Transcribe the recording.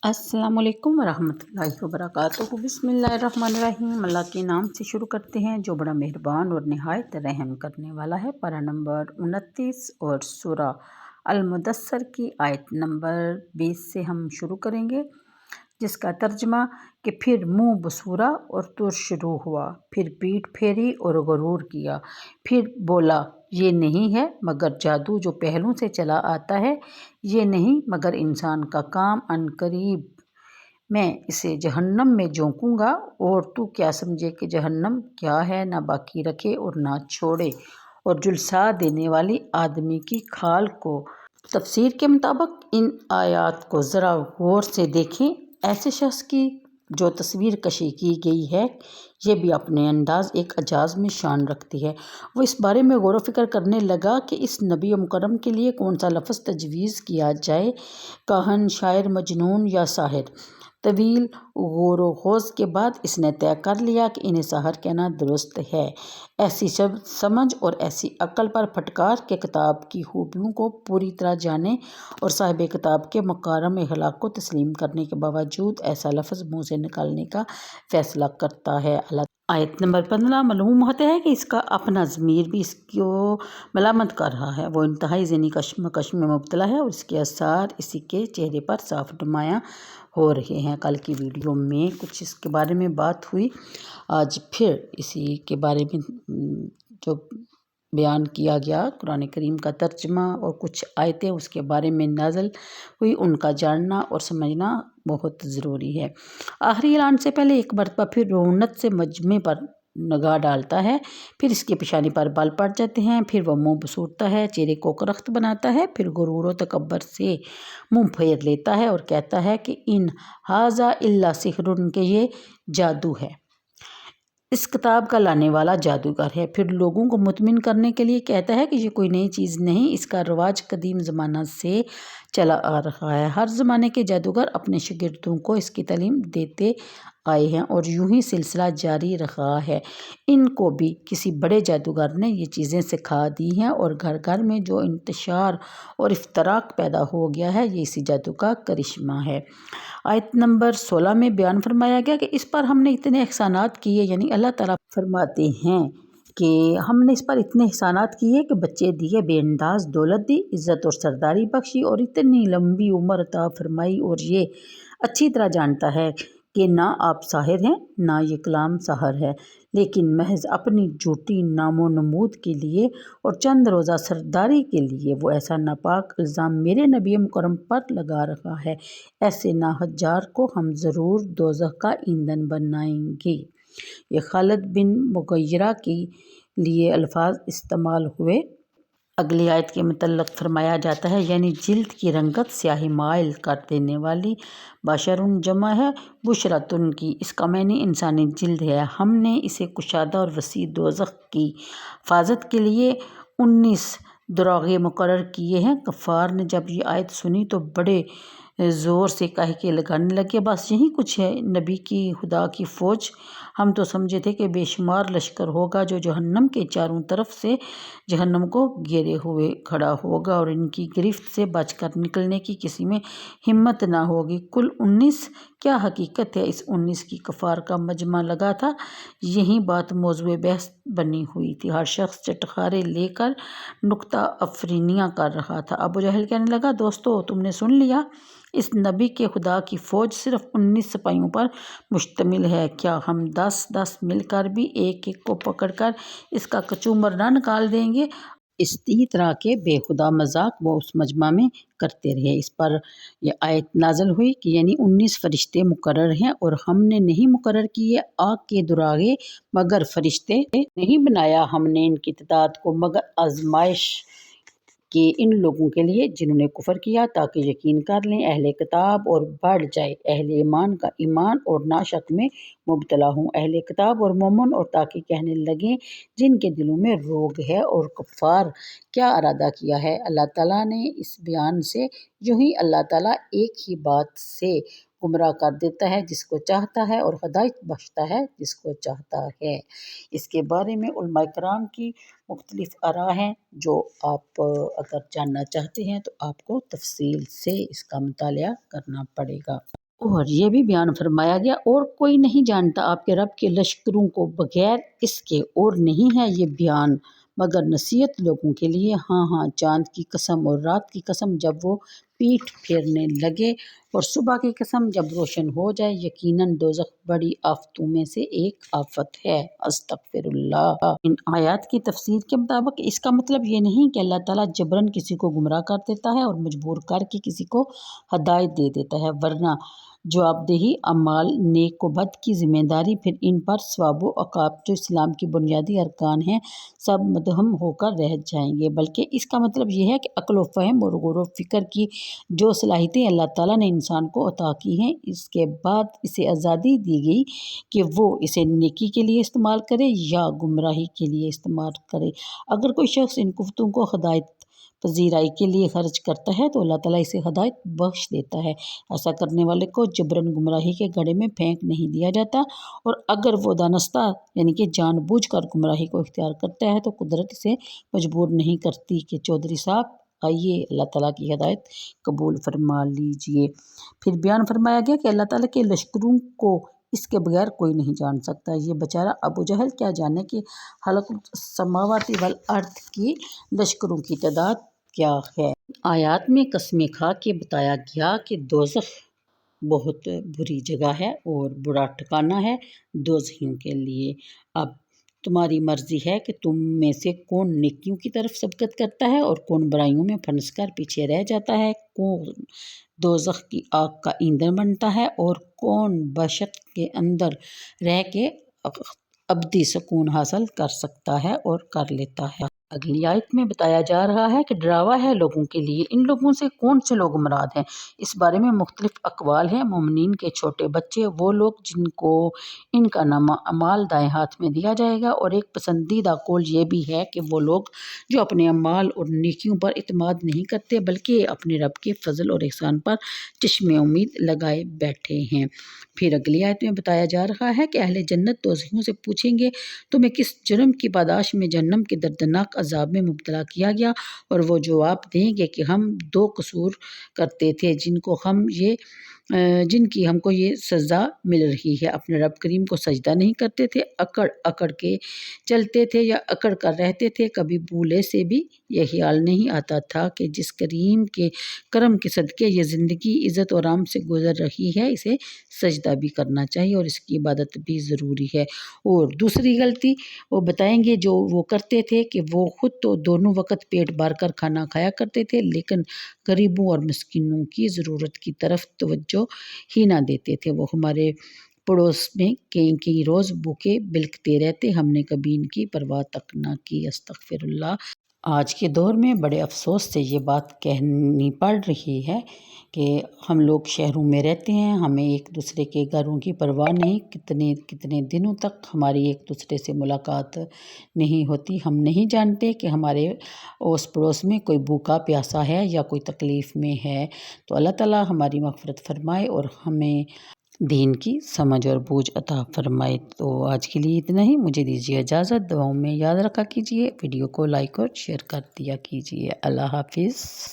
अस्सलाम वालेकुम वरहमतुल्लाहि वबरकातुहू। बिस्मिल्लाहिर्रहमानिर्रहीम। अल्लाह के नाम से शुरू करते हैं जो बड़ा मेहरबान और निहायत रहम करने वाला है। पारा नंबर 29 और सूरह अल-मुदस्सर की आयत नंबर 20 से हम शुरू करेंगे, जिसका तर्जमा कि फिर मुँह बसूरा और तुर शुरू हुआ, फिर पीठ फेरी और गरूर किया, फिर बोला ये नहीं है मगर जादू जो पहलों से चला आता है, ये नहीं मगर इंसान का काम, अनकरीब मैं इसे जहन्नम में झोंकूंगा और तू क्या समझे कि जहन्नम क्या है, ना बाकी रखे और ना छोड़े और झुलसा देने वाली आदमी की खाल को। तफसीर के मुताबिक इन आयात को ज़रा गौर से देखें। ऐसे शख्स की जो तस्वीर कशी की गई है, ये भी अपने अंदाज एक एजाज़ में शान रखती है। वो इस बारे में गौर व फिक्र करने लगा कि इस नबी मुकर्रम के लिए कौन सा लफ्ज़ तजवीज़ किया जाए, काहन, शायर, मजनून या साहिर। तवील गौर व खोज के बाद इसने तय कर लिया कि इन्हें साहर कहना दुरुस्त है। ऐसी समझ और ऐसी अक्ल पर फटकार के किताब की खूबियों को पूरी तरह जाने और साहिब किताब के मकारम अखलाक को तस्लीम करने के बावजूद ऐसा लफ्ज़ मुँह से निकालने का फ़ैसला करता है। आयत नंबर 15 मालूम होता है कि इसका अपना ज़मीर भी इसको मलामत कर रहा है। वो इंतहाई ज़हनी कश्मकश में मुब्तला है और इसके आसार इसी के चेहरे पर साफ नुमायाँ हो रहे हैं। कल की वीडियो में कुछ इसके बारे में बात हुई, आज फिर इसी के बारे में जो बयान किया गया, कुरान करीम का तर्जमा और कुछ आयतें उसके बारे में नाज़िल हुई, उनका जानना और समझना बहुत ज़रूरी है। आखिरी ऐलान से पहले एक मरतबा फिर रौनक से मजमे पर निगाह डालता है, फिर इसके पेशानी पर बाल पड़ जाते हैं, फिर वह मुँह बसूरता है, चेहरे को करख्त बनाता है, फिर गुरूर व तकब्बर से मुँह फेर लेता है और कहता है कि इन हाजा इल्ला सिहरुन, के ये जादू है, इस किताब का लाने वाला जादूगर है। फिर लोगों को मुतमिन करने के लिए कहता है कि ये कोई नई चीज़ नहीं, इसका रवाज कदीम ज़माना से चला आ रहा है। हर ज़माने के जादूगर अपने शागिर्दों को इसकी तालीम देते आए हैं और यूं ही सिलसिला जारी रहा है। इनको भी किसी बड़े जादूगर ने ये चीज़ें सिखा दी हैं और घर घर में जो इंतशार और इफ्तराक पैदा हो गया है, ये इसी जादू का करिश्मा है। आयत नंबर 16 में बयान फरमाया गया कि इस पर हमने इतने एहसानात किए, यानी अल्लाह ताला फरमाते हैं कि हमने इस पर इतने एहसानात किए कि बच्चे दिए, बेअंदाज दौलत दी, इज़्ज़त और सरदारी बख्शी और इतनी लंबी उम्र अता फरमाई। और ये अच्छी तरह जानता है कि ना आप साहिर हैं, ना ये कलाम सहर है, लेकिन महज अपनी झूठी नामो नमूद के लिए और चंद रोज़ा सरदारी के लिए वो ऐसा नापाक इल्ज़ाम मेरे नबी मुकर्रम पर लगा रहा है। ऐसे नाहजार को हम ज़रूर दोज़ख का ईंधन बनाएंगे। ये खालिद बिन मुग़य्यरा के लिए अल्फाज इस्तेमाल हुए। अगली आयत के मुतल्लक़ फरमाया जाता है, यानी जिल्द की रंगत स्याही माइल कर देने वाली। बशरुन जमा है बुशरतुन की, इसका मानी इंसानी जिल्द है। हमने इसे कुशादा और वसी दोज़ख की हिफाजत के लिए 19 दुरागे मुकर्रर किए हैं। कफ़ार ने जब ये आयत सुनी तो बड़े ज़ोर से कह के लगाने लगे, बस यही कुछ है नबी की खुदा की फ़ौज, हम तो समझे थे कि बेशुमार लश्कर होगा जो जहन्नम के चारों तरफ से जहन्नम को घेरे हुए खड़ा होगा और इनकी गिरफ्त से बचकर निकलने की किसी में हिम्मत ना होगी। कुल 19 क्या हकीकत है, इस 19 की कफ़ार का मजमा लगा था, यही बात मौज़ूए बहस बनी हुई थी। हर शख्स चटखारे लेकर नुक्ता अफरीनियाँ कर रहा था। अबू जहल कहने लगा, दोस्तों तुमने सुन लिया, इस नबी के खुदा की फ़ौज सिर्फ 19 सिपाहियों पर मुश्तमिल है, क्या हम 10-10 मिलकर भी एक एक को पकड़कर इसका कचूमर ना निकाल देंगे। इसी तरह के बेखुदा मजाक वो उस मजमा में करते रहे। इस पर यह आयत नाज़िल हुई कि यानी 19 फरिश्ते मुकर्रर हैं और हमने नहीं मुकर्रर किए आग के दुरागे मगर फरिश्ते, नहीं बनाया हमने इनकी तादाद को मगर आजमाइश कि इन लोगों के लिए जिन्होंने कुफर किया, ताकि यकीन कर लें अहले किताब और बढ़ जाए अहले ईमान का ईमान और ना शक में मुब्तला हूँ अहले किताब और मोमन, और ताकि कहने लगें जिनके दिलों में रोग है और कुफ़ार क्या इरादा किया है अल्लाह ताला ने इस बयान से। यूँ ही अल्लाह ताला एक ही बात से गुमराह कर देता है जिसको चाहता है और हिदायत बख्शता है जिसको चाहता है। इसके बारे में उलमा कराम की मुख्तलिफ आरा हैं, जो आप अगर जानना चाहते हैं तो आपको तफसील से इसका मुतालिया करना पड़ेगा। اور یہ بھی بیان فرمایا گیا اور کوئی نہیں جانتا آپ کے رب کے لشکروں کو بغیر اس کے، اور نہیں ہے یہ بیان مگر نصیحت لوگوں کے لیے۔ ہاں ہاں، چاند کی قسم اور رات کی قسم جب وہ پیٹھ پھیرنے لگے اور صبح کی قسم جب روشن ہو جائے، یقیناً دوزخ بڑی آفتوں میں سے ایک آفت ہے۔ استغفر اللہ۔ ان آیات کی تفسیر کے مطابق اس کا مطلب یہ نہیں کہ اللہ تعالیٰ جبراً کسی کو گمراہ کر دیتا ہے اور مجبور کر کے کسی کو ہدایت دے دیتا ہے، ورنہ جواب دہی اعمال نیک و بد کی ذمہ داری، پھر ان پر ثواب و عقاب جو اسلام کی بنیادی ارکان ہیں، سب مدھم ہو کر رہ جائیں گے۔ بلکہ اس کا مطلب یہ ہے کہ عقل و فہم اور غور و فکر کی جو صلاحیتیں اللہ تعالیٰ نے انسان کو عطا کی ہیں، اس کے بعد اسے آزادی دی گئی کہ وہ اسے نیکی کے لیے استعمال کرے یا گمراہی کے لیے استعمال کرے۔ اگر کوئی شخص ان قوتوں کو ہدایت پذیرائی کے لیے خرچ کرتا ہے تو اللہ تعالیٰ اسے ہدایت بخش دیتا ہے۔ ایسا کرنے والے کو جبراً گمراہی کے گڑھے میں پھینک نہیں دیا جاتا، اور اگر وہ دانستہ یعنی کہ جان بوجھ کر گمراہی کو اختیار کرتا ہے تو قدرت اسے مجبور نہیں کرتی کہ چودھری صاحب آئیے اللہ تعالیٰ کی ہدایت قبول فرما لیجئے۔ پھر بیان فرمایا گیا کہ اللہ تعالیٰ کے لشکروں کو اس کے بغیر کوئی نہیں جان سکتا۔ یہ بیچارہ ابو جہل کیا جانے کہ خلق السماوات والارض کی لشکروں کی تعداد کیا ہے۔ آیات میں قسمیں کھا کے بتایا گیا کہ دوزخ بہت بری جگہ ہے اور برا ٹھکانہ ہے دوزخیوں کے لیے۔ اب تمہاری مرضی ہے کہ تم میں سے کون نیکیوں کی طرف سبقت کرتا ہے اور کون برائیوں میں پھنس کر پیچھے رہ جاتا ہے، کون دوزخ کی آگ کا ایندھن بنتا ہے اور کون بہشت کے اندر رہ کے ابدی سکون حاصل کر سکتا ہے اور کر لیتا ہے۔ اگلی آیت میں بتایا جا رہا ہے کہ ڈراوا ہے لوگوں کے لیے۔ ان لوگوں سے کون سے لوگ مراد ہیں؟ اس بارے میں مختلف اقوال ہیں۔ مومنین کے چھوٹے بچے، وہ لوگ جن کو ان کا نامہ اعمال دائیں ہاتھ میں دیا جائے گا، اور ایک پسندیدہ قول یہ بھی ہے کہ وہ لوگ جو اپنے اعمال اور نیکیوں پر اعتماد نہیں کرتے بلکہ اپنے رب کے فضل اور احسان پر چشم امید لگائے بیٹھے ہیں۔ پھر اگلی آیت میں بتایا جا رہا ہے کہ اہل جنت دوزخیوں سے پوچھیں گے تمہیں کس جرم کی پاداش میں جہنم کے دردناک عذاب میں مبتلا کیا گیا، اور وہ جواب دیں گے کہ ہم 2 قصور کرتے تھے جن کی ہم کو یہ سزا مل رہی ہے۔ اپنے رب کریم کو سجدہ نہیں کرتے تھے، اکڑ اکڑ کے چلتے تھے یا اکڑ کر رہتے تھے، کبھی بھولے سے بھی یہ خیال نہیں آتا تھا کہ جس کریم کے کرم کے صدقے یہ زندگی عزت و آرام سے گزر رہی ہے، اسے سجدہ بھی کرنا چاہیے اور اس کی عبادت بھی ضروری ہے۔ اور دوسری غلطی وہ بتائیں گے جو وہ کرتے تھے کہ وہ خود تو دونوں وقت پیٹ بھر کر کھانا کھایا کرتے تھے، لیکن غریبوں اور مسکینوں کی ضرورت کی طرف توجہ ہی نہ دیتے تھے۔ وہ ہمارے پڑوس میں کئی روز بھوکے بلکتے رہتے، ہم نے کبھی ان کی پرواہ تک نہ کی۔ استغفر اللہ۔ آج کے دور میں بڑے افسوس سے یہ بات کہنی پڑ رہی ہے کہ ہم لوگ شہروں میں رہتے ہیں، ہمیں ایک دوسرے کے گھروں کی پرواہ نہیں، کتنے دنوں تک ہماری ایک دوسرے سے ملاقات نہیں ہوتی، ہم نہیں جانتے کہ ہمارے اوس پڑوس میں کوئی بھوکا پیاسا ہے یا کوئی تکلیف میں ہے۔ تو اللہ تعالیٰ ہماری مغفرت فرمائے اور ہمیں دین کی سمجھ اور بوجھ عطا فرمائے۔ تو آج کے لیے اتنا ہی، مجھے دیجیے اجازت، دعاؤں میں یاد رکھا کیجیے، ویڈیو کو لائک اور شیئر کر دیا کیجیے۔ اللہ حافظ۔